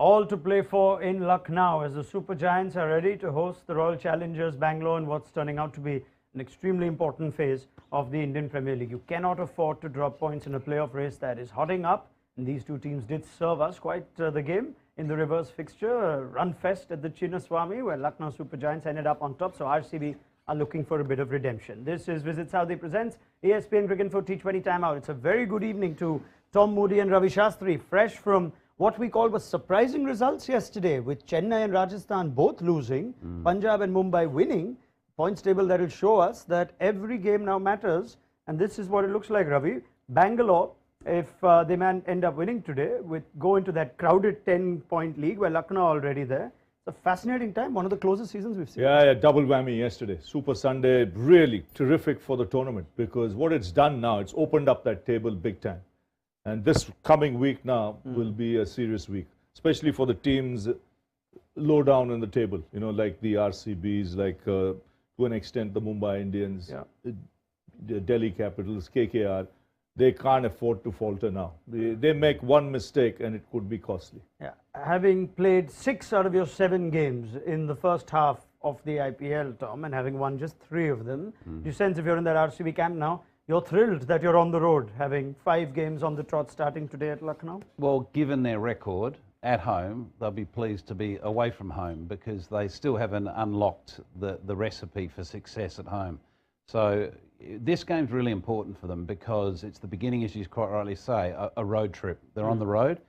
all to play for in Lucknow as the Super Giants are ready to host the Royal Challengers Bangalore in what's turning out to be an extremely important phase of the Indian Premier League. You cannot afford to drop points in a playoff race that is hotting up. And these two teams did serve us quite the game in the reverse fixture, run fest at the Chinnaswamy, where Lucknow Super Giants ended up on top. So RCB are looking for a bit of redemption. This is Visit Saudi presents ESPNcricinfo T20 Time out. It's a very good evening to Tom, Moody and Ravi Shastri, fresh from what we call was surprising results yesterday, with Chennai and Rajasthan both losing, Punjab and Mumbai winning. Points table that will show us that every game now matters, and this is what it looks like, Ravi. Bangalore, if they end up winning today, go into that crowded 10-point league where Lucknow already there. It's a fascinating time, one of the closest seasons we've seen. Yeah, double whammy yesterday. Super Sunday, really terrific for the tournament, because what it's done now, it's opened up that table big time. And this coming week now will be a serious week, especially for the teams low down in the table, you know, like the RCBs, like to an extent the Mumbai Indians, the Delhi Capitals, KKR. They can't afford to falter now. They make one mistake and it could be costly. Yeah. Having played 6 out of your 7 games in the first half of the IPL, Tom, and having won just 3 of them, do you sense if you're in that RCB camp now, you're thrilled that you're on the road, having 5 games on the trot starting today at Lucknow? Well, given their record at home, they'll be pleased to be away from home because they still haven't unlocked the recipe for success at home. So this game's really important for them because it's the beginning, as you quite rightly say, a road trip. They're on the road.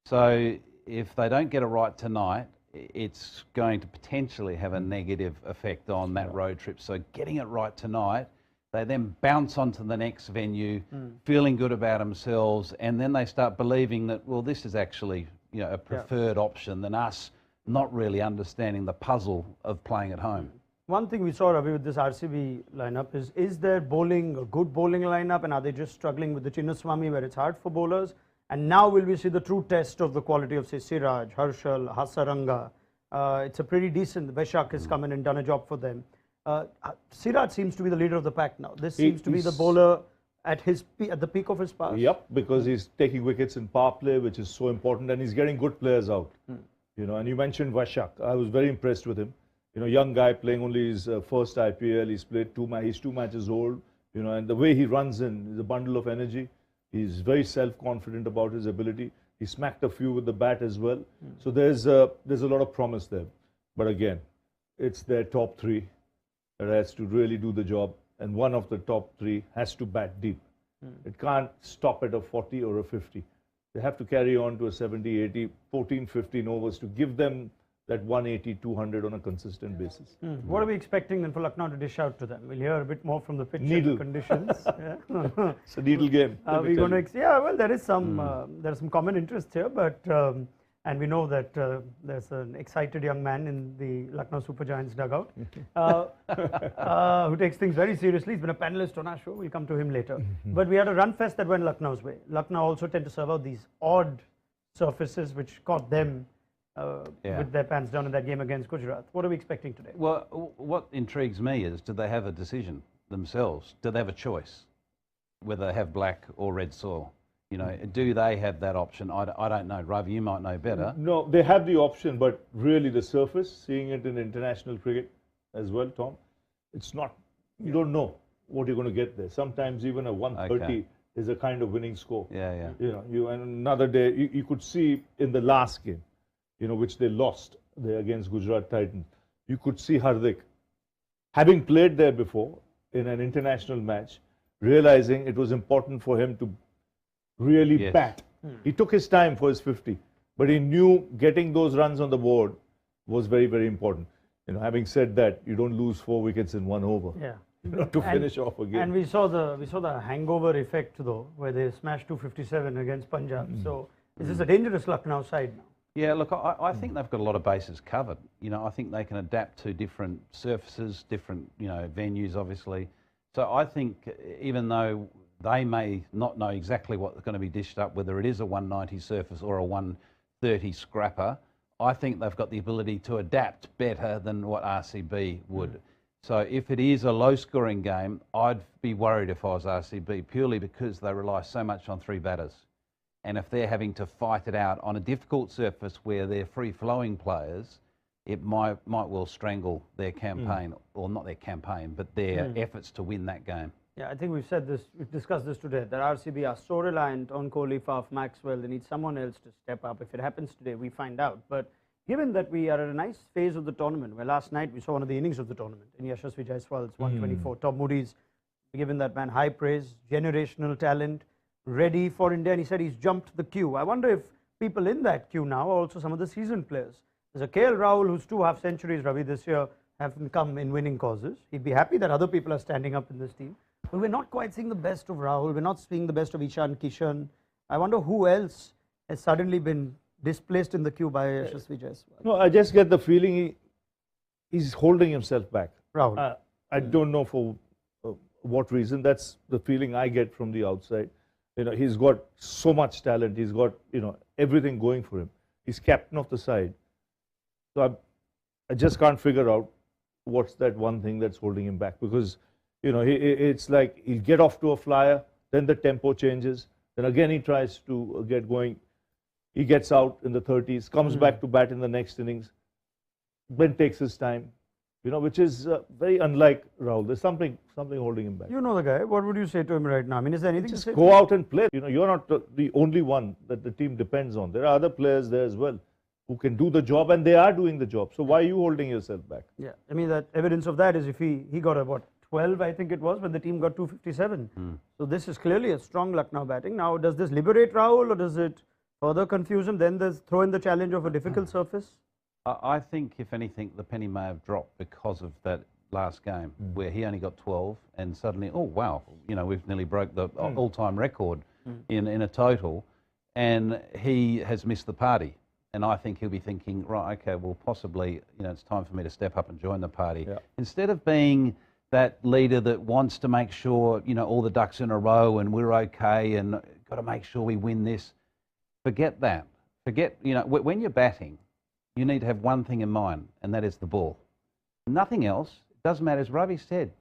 So if they don't get it right tonight, it's going to potentially have a negative effect on that road trip. So getting it right tonight, they then bounce onto the next venue, feeling good about themselves, and then they start believing that, well, this is actually, you know, a preferred option than us not really understanding the puzzle of playing at home. One thing we saw, Ravi, with this RCB lineup is there bowling, a good bowling lineup, and are they just struggling with the Chinnaswamy where it's hard for bowlers? And now will we see the true test of the quality of, say, Siraj, Harshal, Hasaranga? It's a pretty decent, Veshak has come in and done a job for them. Siraj seems to be the leader of the pack now. This seems to be the bowler at the peak of his powers. Yep, because he's taking wickets in power play, which is so important, and he's getting good players out. You know, and you mentioned Veshak. I was very impressed with him. You know, young guy playing only his first IPL. He's played he's 2 matches old. You know, and the way he runs in is a bundle of energy. He's very self-confident about his ability. He smacked a few with the bat as well. So there's a lot of promise there. But again, it's their top 3 that has to really do the job, and one of the top 3 has to bat deep. It can't stop at a 40 or a 50. They have to carry on to a 70, 80, 14, 15 overs to give them that 180, 200 on a consistent basis. What are we expecting then for Lucknow to dish out to them? We'll hear a bit more from the pitch conditions. It's a needle game. We're going to, well, there is some common interest here, but and we know that there's an excited young man in the Lucknow Super Giants dugout who takes things very seriously. He's been a panelist on our show. We'll come to him later. But we had a run fest that went Lucknow's way. Lucknow also tend to serve out these odd surfaces which caught them with their pants down in that game against Gujarat. What are we expecting today? Well, what intrigues me is, do they have a decision themselves? Do they have a choice whether they have black or red soil? You know, do they have that option? I don't know. Ravi, you might know better. No, they have the option, but really the surface, seeing it in international cricket as well, Tom, it's not, you don't know what you're going to get there. Sometimes even a 130 is a kind of winning score. Yeah. You know, and another day, you could see in the last game, you know, which they lost there against Gujarat Titans, you could see Hardik, having played there before in an international match, realizing it was important for him to really bat. He took his time for his 50, but he knew getting those runs on the board was very, very important. You know, having said that, you don't lose 4 wickets in 1 over. You know, to finish off a game. And we saw the hangover effect though, where they smashed 257 against Punjab. So is this a dangerous Lucknow side now? Yeah, look, I think they've got a lot of bases covered. You know, I think they can adapt to different surfaces, different, you know, venues, obviously. So I think even though they may not know exactly what's going to be dished up, whether it is a 190 surface or a 130 scrapper, I think they've got the ability to adapt better than what RCB would. So if it is a low-scoring game, I'd be worried if I was RCB, purely because they rely so much on 3 batters. And if they're having to fight it out on a difficult surface where they're free-flowing players, it might well strangle their campaign, or not their campaign, but their efforts to win that game. Yeah, I think we've said this, we've discussed this today, that RCB are so reliant on Kohli, Faf, Maxwell, they need someone else to step up. If it happens today, we find out. But given that we are at a nice phase of the tournament, where last night we saw one of the innings of the tournament in Yashasvi Jaiswal's 124, Tom Moody's given that man high praise, generational talent, ready for India, and he said he's jumped the queue. I wonder if people in that queue now are also some of the seasoned players. There's a KL Rahul who's 2 half centuries, Ravi, this year, haven't come in winning causes. He'd be happy that other people are standing up in this team. But we're not quite seeing the best of Rahul. We're not seeing the best of Ishan Kishan. I wonder who else has suddenly been displaced in the queue by Yashasvi Jaiswal. No, I just get the feeling he's holding himself back. Rahul. I don't know for what reason. That's the feeling I get from the outside. You know, he's got so much talent. He's got, you know, everything going for him. He's captain of the side. So I just can't figure out what's that one thing that's holding him back, because, you know, it's like he'll get off to a flyer, then the tempo changes, then again he tries to get going. He gets out in the 30s, comes back to bat in the next innings, then takes his time, you know, which is very unlike Rahul. There's something holding him back. You know the guy. What would you say to him right now? I mean, is there anything Just to say? go out and play. You know, you're not the only one that the team depends on. There are other players there as well who can do the job, and they are doing the job. So why are you holding yourself back? Yeah, I mean, that evidence of that is if he got a, what, 12, I think it was, when the team got 257. So this is clearly a strong Lucknow batting. Now, does this liberate Rahul, or does it further confuse him? Then there's throw in the challenge of a difficult surface. I think, if anything, the penny may have dropped because of that last game where he only got 12, and suddenly, oh wow, you know, we've nearly broke the all-time record in a total, and he has missed the party. And I think he'll be thinking, right, okay, well, possibly, you know, it's time for me to step up and join the party. Yeah. Instead of being that leader that wants to make sure, you know, all the ducks in a row and we're okay and got to make sure we win this. Forget that. Forget, you know, when you're batting, you need to have one thing in mind, and that is the ball. Nothing else. It doesn't matter. As Ravi said,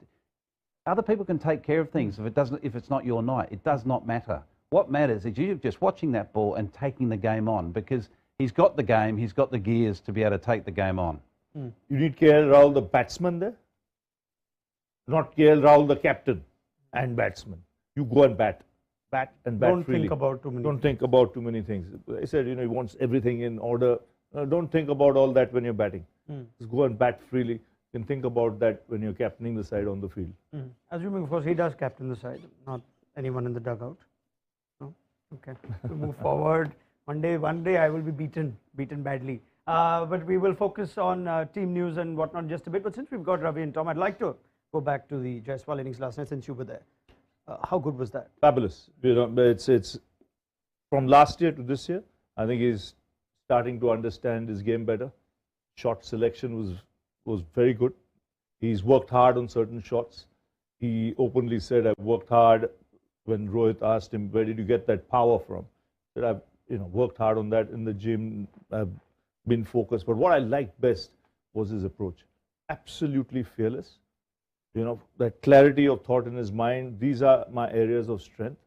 other people can take care of things if it's not your night. It does not matter. What matters is you just watching that ball and taking the game on, because he's got the game, he's got the gears to be able to take the game on. You need KL Rahul, the batsman, there, not KL Rahul, the captain and batsman. You go and bat and bat Don't freely. think about too many Don't things. think about too many things. I said, you know, he wants everything in order. Don't think about all that when you're batting. Just go and bat freely. You can think about that when you're captaining the side on the field. Assuming, of course, he does captain the side, not anyone in the dugout. No? Okay. We'll move forward. One day I will be beaten badly. But we will focus on team news and whatnot just a bit. But since we've got Ravi and Tom, I'd like to go back to the Jaiswal innings last night since you were there. How good was that? Fabulous. You know, it's from last year to this year. I think he's starting to understand his game better. Shot selection was very good. He's worked hard on certain shots. He openly said, "I've worked hard." When Rohit asked him, "Where did you get that power from?" He said, "I've worked hard on that in the gym. I've been focused." But what I liked best was his approach. Absolutely fearless. You know, that clarity of thought in his mind. These are my areas of strength,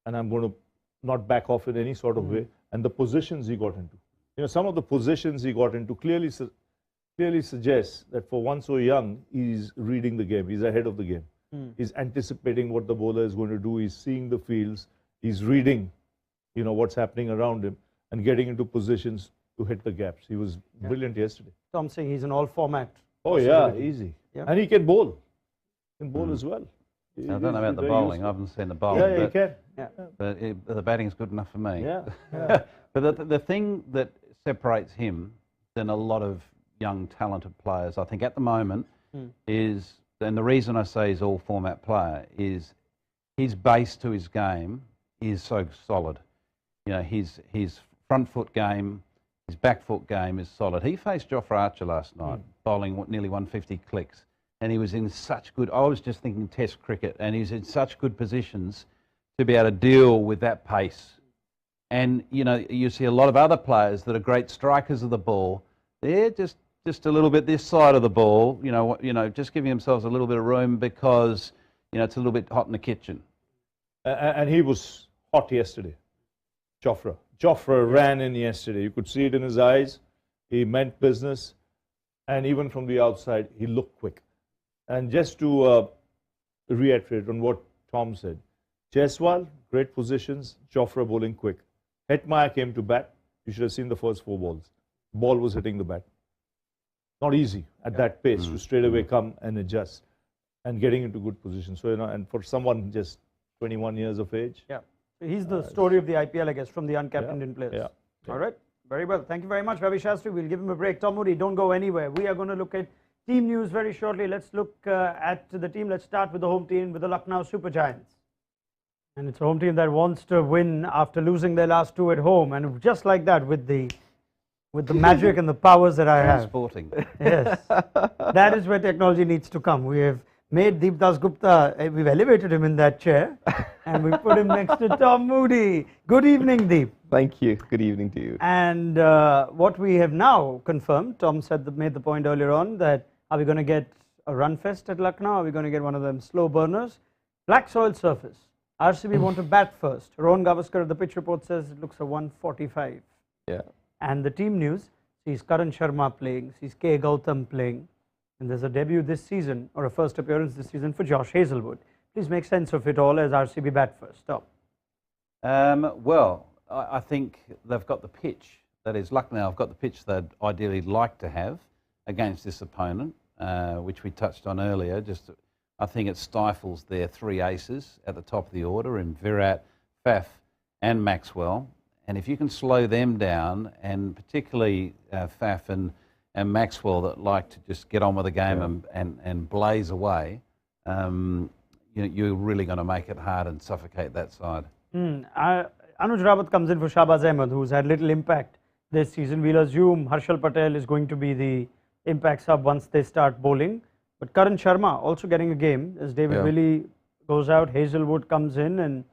and I'm going to not back off in any sort of way. And the positions he got into. You know, some of the positions he got into clearly suggests that for one so young, he's reading the game. He's ahead of the game. He's anticipating what the bowler is going to do. He's seeing the fields. He's reading, you know, what's happening around him and getting into positions to hit the gaps. He was brilliant yesterday. Tom saying he's an all-format. Oh yeah, easy. Yeah. And he can bowl. He can bowl as well. I don't know about the bowling. I haven't seen the bowling. Yeah, he can. Yeah. But the batting's good enough for me. Yeah. But the thing that separates him than a lot of young, talented players, I think, at the moment is, and the reason I say he's all format player, is his base to his game is so solid. You know, his front foot game, his back foot game is solid. He faced Jofra Archer last night, bowling nearly 150 clicks, and he was in such good, I was just thinking Test cricket, and he's in such good positions to be able to deal with that pace. And, you know, you see a lot of other players that are great strikers of the ball. They're just a little bit this side of the ball, you know, just giving themselves a little bit of room because, you know, it's a little bit hot in the kitchen. And he was hot yesterday. Jofra. Jofra ran in yesterday. You could see it in his eyes. He meant business. And even from the outside, he looked quick. And just to reiterate on what Tom said, Jaiswal, great positions, Jofra bowling quick. Hetmeyer came to bat. You should have seen the first 4 balls. Ball was hitting the bat. Not easy at that pace to straight away come and adjust and getting into good position. So, and for someone just 21 years of age. Yeah. So he's the story of the IPL, I guess, from the uncapped Indian players. Yeah. All right. Very well. Thank you very much, Ravi Shastri. We'll give him a break. Tom Moody, don't go anywhere. We are going to look at team news very shortly. Let's look at the team. Let's start with the home team, with the Lucknow Super Giants. And it's a home team that wants to win after losing their last 2 at home. And just like that, with the magic and the powers that I have. Transporting. Yes. That is where technology needs to come. We have made Deep Dasgupta, we've elevated him in that chair. And we put him next to Tom Moody. Good evening, Deep. Thank you. Good evening to you. And what we have now confirmed, Tom made the point earlier on, that are we going to get a run fest at Lucknow? Are we going to get one of them slow burners? Black soil surface. RCB want to bat first. Rohan Gavaskar at the pitch report says it looks a 145. Yeah. And the team news sees Karan Sharma playing, sees K. Gautam playing. And there's a debut this season, or a first appearance this season for Josh Hazlewood. Please make sense of it all as RCB bat first. Tom. Well, I think they've got the pitch. That is, Lucknow have got the pitch they'd ideally like to have against this opponent, which we touched on earlier. I think it stifles their 3 aces at the top of the order in Virat, Faf and Maxwell. And if you can slow them down, and particularly Faf and Maxwell that like to just get on with the game and blaze away, you're really going to make it hard and suffocate that side. Anuj Rawat comes in for Shahbaz Ahmed, who's had little impact this season. We'll assume Harshal Patel is going to be the impact sub once they start bowling. But Karan Sharma also getting a game as David Willey goes out. Hazlewood comes in, and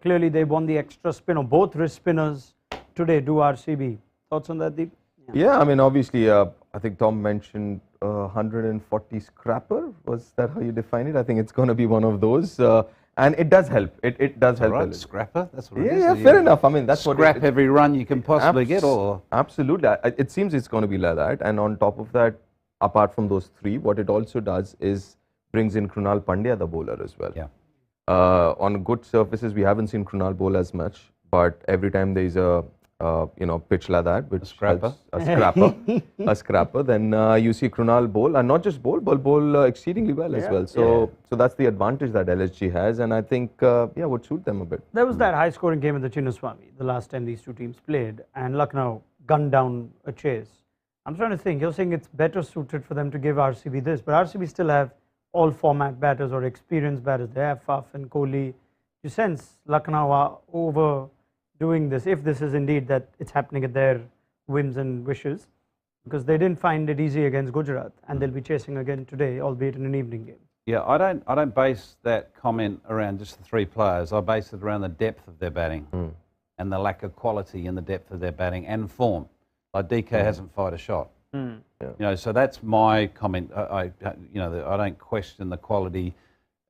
clearly they won the extra spin, or both wrist spinners today do RCB. Thoughts on that, Deep? Yeah, I mean, obviously, I think Tom mentioned 140 scrapper. Was that how you define it? I think it's going to be one of those. And it does help. It does help. Right, scrapper, that's what it is. Yeah, fair enough. I mean, that's what Scrap every run you can possibly get, or? Absolutely. It seems it's going to be like that. And on top of that, apart from those 3, what it also does is brings in Krunal Pandya, the bowler, as well. Yeah. On good surfaces, we haven't seen Krunal bowl as much, but every time there is a pitch like that, which scrapper, a scrapper, then you see Krunal bowl, and not just bowl, but bowl exceedingly well as well. So that's the advantage that LSG has, and I think would suit them a bit. There was that high-scoring game in the Chinnaswamy the last time these 2 teams played, and Lucknow gunned down a chase. I'm trying to think. You're saying it's better suited for them to give RCB this, but RCB still have all format batters or experienced batters. They have Faf and Kohli. You sense Lucknow are overdoing this, if this is indeed that it's happening at their whims and wishes, because they didn't find it easy against Gujarat, and they'll be chasing again today, albeit in an evening game. Yeah, I don't base that comment around just the 3 players. I base it around the depth of their batting and the lack of quality in the depth of their batting and form. Like DK hasn't fired a shot. So that's my comment. I don't question the quality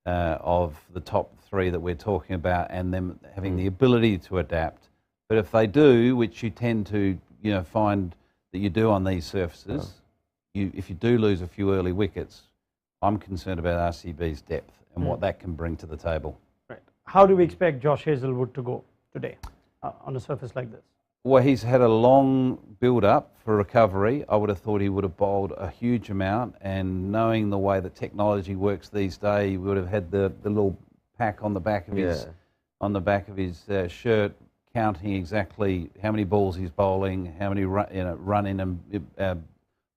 of the top 3 that we're talking about, and them having the ability to adapt. But if they do, which you tend to find that you do on these surfaces, if you do lose a few early wickets, I'm concerned about RCB's depth and what that can bring to the table. Right. How do we expect Josh Hazlewood to go today on a surface like this? Well, he's had a long build-up for recovery. I would have thought he would have bowled a huge amount, and knowing the way that technology works these days, he would have had the little pack on the back of his shirt, counting exactly how many balls he's bowling, how many running and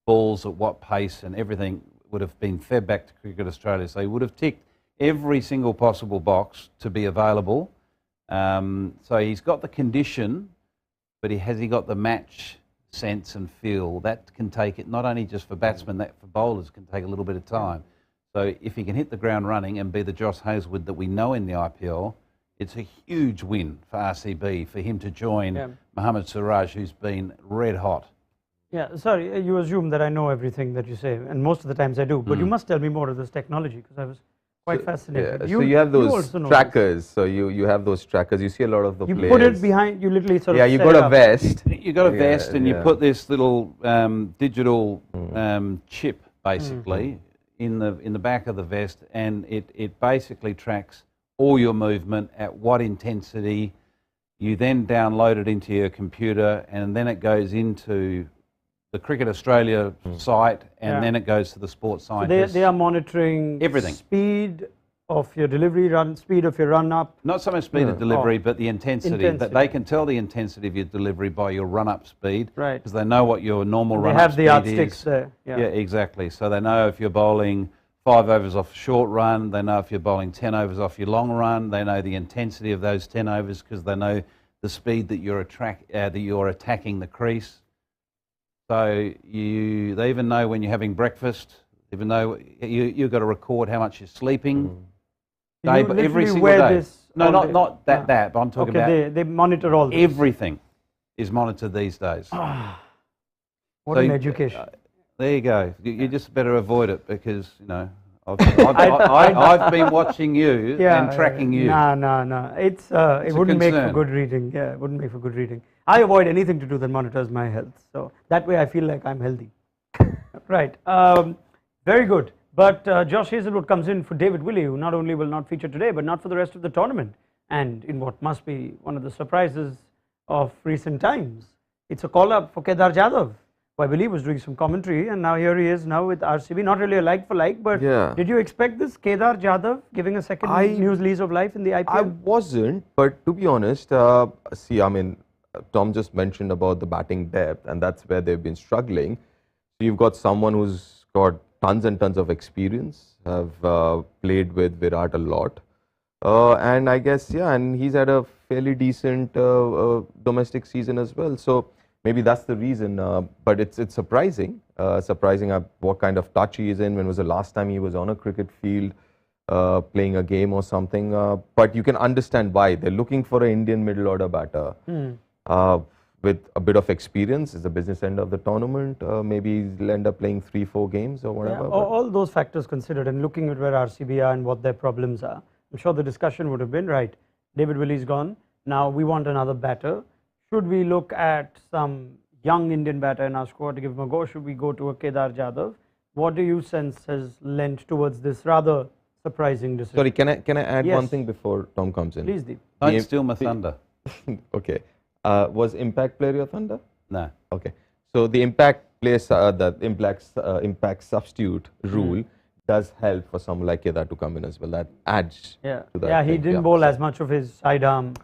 balls at what pace, and everything would have been fed back to Cricket Australia. So he would have ticked every single possible box to be available. So he's got the condition. But has he got the match sense and feel? That can take it, not only just for batsmen, that for bowlers can take a little bit of time. So if he can hit the ground running and be the Josh Hazlewood that we know in the IPL, it's a huge win for RCB for him to join Mohammad Siraj, who's been red hot. Yeah, sorry, you assume that I know everything that you say, and most of the times I do, but you must tell me more of this technology, because I was Quite fascinating. So you have those also know trackers. So you have those trackers. You see a lot of the this. You players. put it behind, you literally sort of you set got it a up. vest. You got a vest, and you yeah. put this little digital chip basically in the back of the vest, and it basically tracks all your movement at what intensity. You then download it into your computer, and then it goes into the Cricket Australia site, and then it goes to the sports So scientists. they are monitoring Everything. speed of your delivery run, speed of your run up. Not so much speed of delivery, but the intensity. Intensity. They can tell the intensity of your delivery by your run-up speed, Right. because they know what your normal They run-up have speed the yardsticks is. there. Yeah, exactly. So they know if you're bowling 5 overs off a short run, they know if you're bowling 10 overs off your long run, they know the intensity of those 10 overs because they know the speed that you're attacking the crease. So they even know when you're having breakfast, even though you've got to record how much you're sleeping. You Every literally single wear day. this No, all day. not that, but I'm talking Okay, about they monitor all this. everything is monitored these days. What So an you- education. There you go. You just better avoid it because, I've been watching you and tracking you. No. It wouldn't make for concern. good reading. Yeah, it wouldn't make for good reading. I avoid anything to do that monitors my health. So that way I feel like I'm healthy. Right. Very good. But Josh Hazlewood comes in for David Willey, who not only will not feature today, but not for the rest of the tournament. And in what must be one of the surprises of recent times, it's a call-up for Kedar Jadhav, who I believe was doing some commentary, and now here he is now with RCB. Not really a like for like, but did you expect this Kedar Jadhav giving a second new lease of life in the IPL? I wasn't, but to be honest, see, I mean, Tom just mentioned about the batting depth, and that's where they've been struggling. So you've got someone who's got tons and tons of experience, have played with Virat a lot, and I guess, and he's had a fairly decent domestic season as well. So maybe that's the reason, but it's surprising, what kind of touch he is in. When was the last time he was on a cricket field playing a game or something? But you can understand why. They're looking for an Indian middle order batter with a bit of experience. It's the business end of the tournament. Maybe he'll end up playing 3-4 games or whatever. Yeah, all those factors considered, and looking at where RCB are and what their problems are, I'm sure the discussion would have been, right, David Willey's gone, now we want another batter. Should we look at some young Indian batter in our squad to give him a go? Should we go to a Kedar Jadhav? What do you sense has lent towards this rather surprising decision? Sorry, can I add Yes. one thing before Tom comes in? Please, Deep. Don't steal my thunder. Okay. Was Impact player your thunder? No. Okay. So the Impact player, the Impact substitute rule does help for someone like Kedar to come in as well. That adds to that. Yeah, he thing. didn't bowl as much of his sidearm.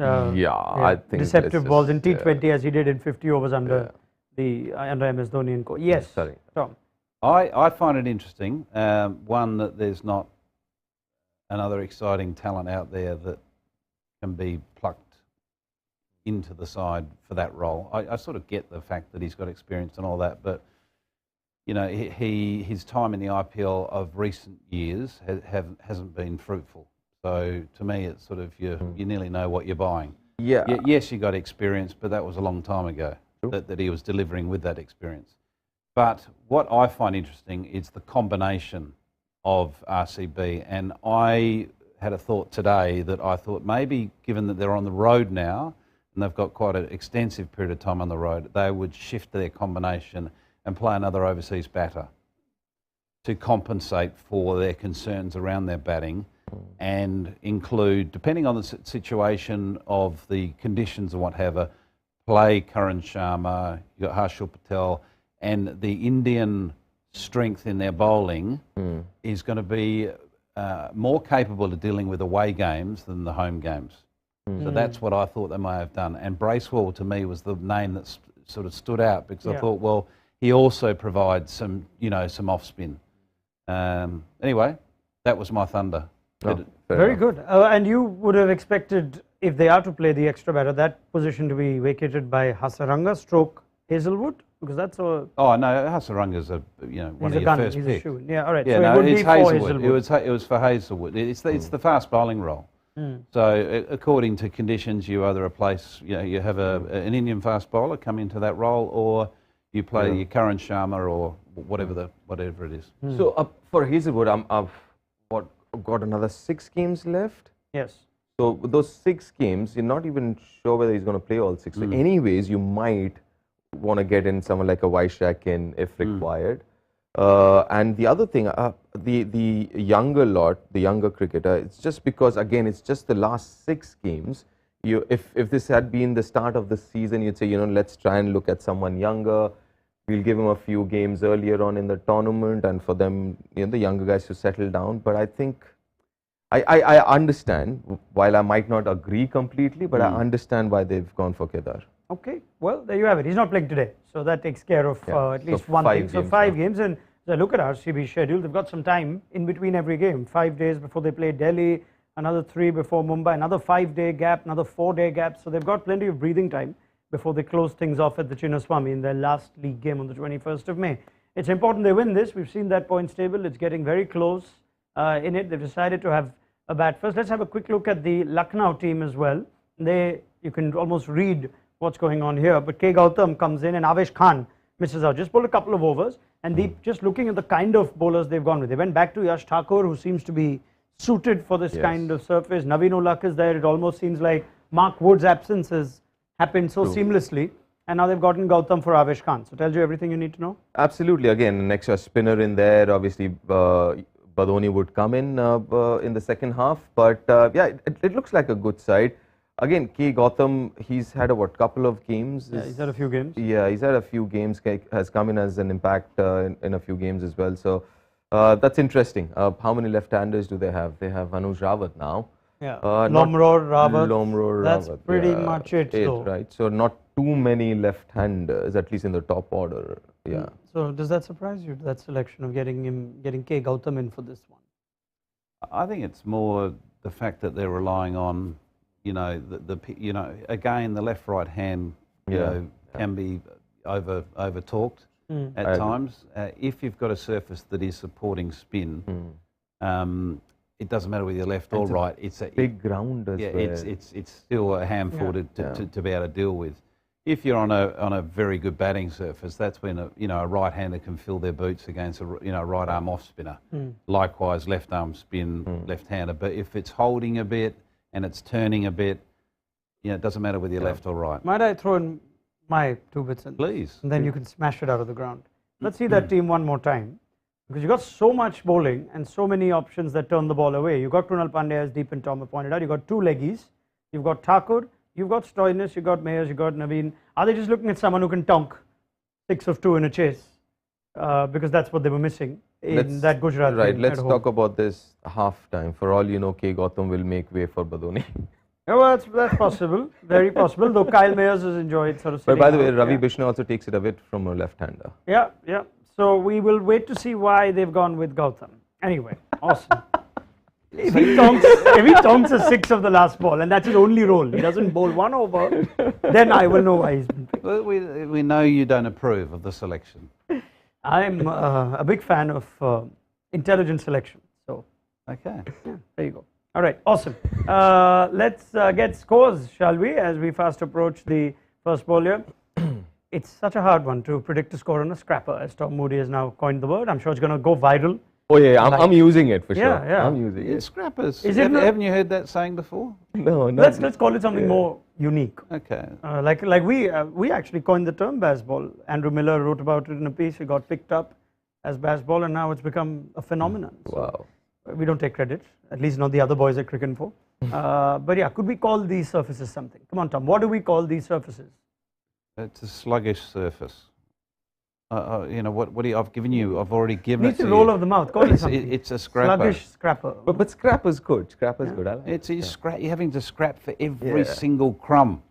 I think deceptive let's balls in just, T20 as he did in 50 overs under under MS Dhoni and co. Yes, Sorry. Tom. I find it interesting, one, that there's not another exciting talent out there that can be plucked into the side for that role. I sort of get the fact that he's got experience and all that, but you know, his time in the IPL of recent years hasn't been fruitful. So to me, it's sort of you nearly know what you're buying. Yeah. Yes, you got experience, but that was a long time ago that he was delivering with that experience. But what I find interesting is the combination of RCB, and I had a thought today that I thought maybe, given that they're on the road now and they've got quite an extensive period of time on the road, they would shift their combination and play another overseas batter to compensate for their concerns around their batting, and include, depending on the situation of the conditions and whatever, play Karan Sharma, you've got Harshal Patel, and the Indian strength in their bowling is going to be more capable of dealing with away games than the home games. So that's what I thought they may have done. And Bracewell, to me, was the name that sort of stood out, because I thought, well, he also provides some, some off spin. Anyway, that was my thunder. Very good. And you would have expected, if they are to play the extra batter, that position to be vacated by Hasaranga stroke Hazlewood, because that's a... Oh no, Hasaranga's one of your first picks. Yeah, all right. Yeah, so no, it would it's be for Hazlewood. Hazlewood. It was for Hazlewood. It's the fast bowling role. So according to conditions, you either replace, you have an Indian fast bowler come into that role, or you play your Karan Sharma or whatever it is. So for Hazlewood, what, got another 6 games left. Yes. So with those 6 games, you're not even sure whether he's going to play all 6. So anyways, you might want to get in someone like a Vaishak in if required. And the other thing, the younger lot, the younger cricketer, it's just because, again, it's just the last 6 games. If this had been the start of the season, you'd say, you know, let's try and look at someone younger. We'll give him a few games earlier on in the tournament and for them, you know, the younger guys to settle down. But I think, I understand, while I might not agree completely, but I understand why they've gone for Kedar. Okay, well, there you have it. He's not playing today, so that takes care of at least so one 5 thing. So games 5 now. games, and so look at RCB's schedule. They've got some time in between every game. 5 days before they play Delhi, another 3 before Mumbai, another 5-day gap, another 4-day gap. So they've got plenty of breathing time before they close things off at the Chinnaswamy in their last league game on the 21st of May. It's important they win this. We've seen that points table. It's getting very close in it. They've decided to have a bat first. Let's have a quick look at the Lucknow team as well. You can almost read what's going on here, but K. Gautam comes in and Avesh Khan misses out. Just bowled a couple of overs, and just looking at the kind of bowlers they've gone with. They went back to Yash Thakur, who seems to be suited for this kind of surface. Naveen Ulak is there. It almost seems like Mark Wood's absence has happened so seamlessly, and now they've gotten Gautam for Avesh Khan. So tells you everything you need to know. Absolutely. Again, an extra spinner in there. Obviously, Badoni would come in the second half, but yeah, it looks like a good side. Again, K. Gautam, he's had a couple of games. Yeah, he's had a few games. Yeah, he's had a few games. Has come in as an impact in a few games as well. So that's interesting. How many left-handers do they have? They have Anuj Rawat now. Yeah, Lomror, Rawat. That's pretty much it. Right. So not too many left-handers, at least in the top order. Yeah. So does that surprise you, that selection of getting K. Gautam in for this one? I think it's more the fact that they're relying on, you know, again, the left-right hand, can be over talked at times. If you've got a surface that is supporting spin, it doesn't matter whether you're left or right. It's a big ground as well. It's still a handful to be able to deal with. If you're on a very good batting surface, that's when a right-hander can fill their boots against a right arm off spinner. Likewise, left arm spin, left-hander. But if it's holding a bit and it's turning a bit, it doesn't matter whether you're left or right. Might I throw in my 2 bits in? Please. And then you can smash it out of the ground. Let's see that team one more time, because you've got so much bowling and so many options that turn the ball away. You've got Krunal Pandya, as Deep and Tom have pointed out. You've got 2 leggies. You've got Thakur. You've got Stoinis. You've got Mayers. You've got Naveen. Are they just looking at someone who can tonk 6 of 2 in a chase? Because that's what they were missing in that Gujarat game. Right, let's talk about this half time. For all you know, K. Gautam will make way for Badoni. Yeah, well, that's possible, very possible, though Kyle Mayers has enjoyed sort of But by the way, out, Ravi Bishnu also takes it a bit from a left-hander. Yeah. So we will wait to see why they've gone with Gautam. Anyway, awesome. If he tonks a 6 of the last ball, and that's his only role, he doesn't bowl 1 over, then I will know why he's been picked. Well, we know you don't approve of the selection. I'm a big fan of intelligent selection. So, Okay. yeah, there you go. All right, awesome. Let's get scores, shall we, as we fast approach the first ball here. It's such a hard one to predict a score on a scrapper, as Tom Moody has now coined the word. I'm sure it's going to go viral. Oh yeah, I'm using it for sure. Yeah. I'm using it. Scrappers. Is it not- Haven't you heard that saying before? No, Let's call it something more unique. Okay. Like we actually coined the term baseball. Andrew Miller wrote about it in a piece. It got picked up as baseball, and now it's become a phenomenon. Wow. So we don't take credit, at least not the other boys at Cricinfo. But yeah, could we call these surfaces something? Come on, Tom. What do we call these surfaces? It's a sluggish surface. What do you? I've already given it Needs to a you. roll of the mouth. Call it something. It's a scrapper. Sluggish scrapper. But scrapper's good. Scrapper's good. I like You're having to scrap for every single crumb.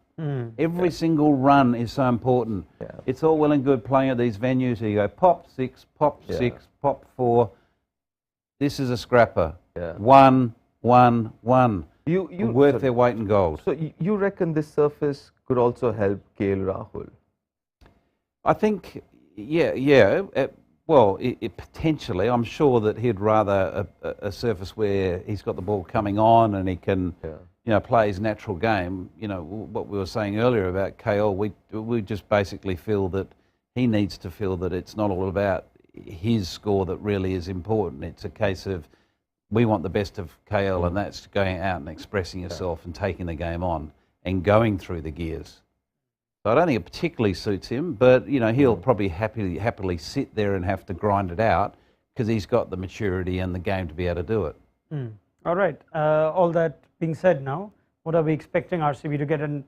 Every single run is so important. Yeah. It's all well and good playing at these venues where you go pop 6, pop 6, pop 4. This is a scrapper. Yeah. 1, 1, 1. You worth their weight in gold. So you reckon this surface could also help KL Rahul? I think, well, potentially. I'm sure that he'd rather a surface where he's got the ball coming on and he can, play his natural game. What we were saying earlier about KL, we just basically feel that he needs to feel that it's not all about his score that really is important. It's a case of we want the best of KL, and that's going out and expressing yourself and taking the game on and going through the gears. So I don't think it particularly suits him, but you know, he'll probably happily sit there and have to grind it out because he's got the maturity and the game to be able to do it. All right. All that being said, now what are we expecting RCB to get? And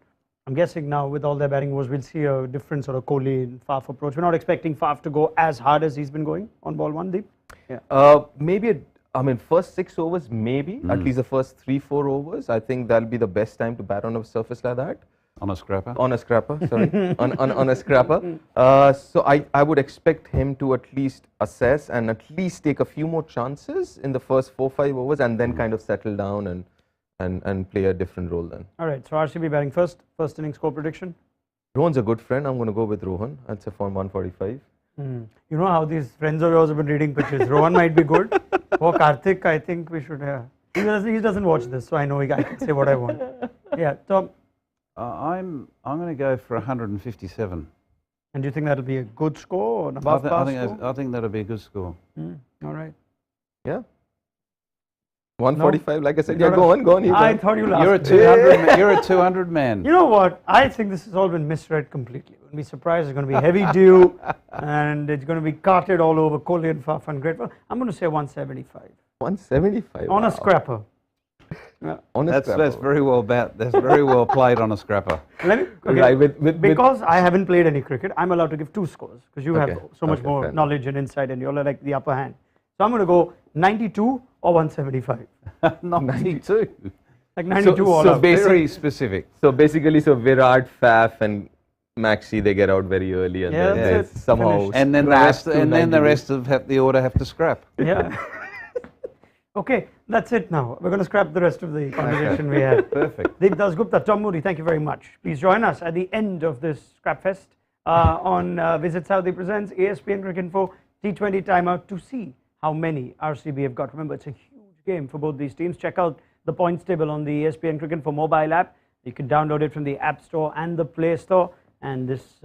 I'm guessing now with all their batting woes, we'll see a different sort of Kohli and Faf approach. We're not expecting Faf to go as hard as he's been going on ball one, Deep. Yeah. Maybe. I mean, first 6 overs, maybe at least the first 3-4 overs. I think that'll be the best time to bat on a surface like that. On a scrapper? On a scrapper, sorry. on a scrapper. So I would expect him to at least assess and at least take a few more chances in the first 4-5 overs and then kind of settle down and play a different role then. All right, so RCB batting first inning score prediction? Rohan's a good friend. I'm going to go with Rohan. I'd say for 145. You know how these friends of yours have been reading pitches. Rohan might be good. For Karthik, I think we should have. He doesn't watch this, so I know I can say what I want. Yeah, Tom. I'm going to go for 157. And do you think that'll be a good score or an above par score? I think that'll be a good score. All right. Yeah. 145, like I said. Yeah, go on. I thought you laughed. You're a 200 man. You know what? I think this has all been misread completely. Wouldn't be surprised. It's going to be heavy dew, and it's going to be carted all over Kohli and Faf and Grateful. I'm going to say 175. 175 on a scrapper. Yeah. That's very well That's very well played on a scrapper. Because I haven't played any cricket, I'm allowed to give 2 scores because you have so much more knowledge and insight, and you're like the upper hand. So I'm going to go 92 or 175. 92. Like 92 all so out. Very specific. So basically, Virat, Faf, and Maxi, they get out very early, and then somehow and then the rest of the order have to scrap. Yeah. Okay, that's it now. We're going to scrap the rest of the conversation we had. Perfect. Deep Dasgupta, Tom Moody, thank you very much. Please join us at the end of this Scrap Fest on Visit Saudi Presents ESPNcricinfo T20 Timeout to see how many RCB have got. Remember, it's a huge game for both these teams. Check out the points table on the ESPNcricinfo mobile app. You can download it from the App Store and the Play Store. And this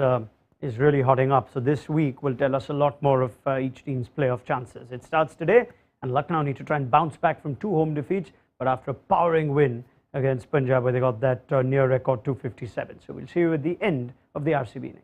is really hotting up. So this week will tell us a lot more of each team's playoff chances. It starts today, and Lucknow need to try and bounce back from 2 home defeats, but after a powering win against Punjab, where they got that near record 257. So we'll see you at the end of the RCB innings.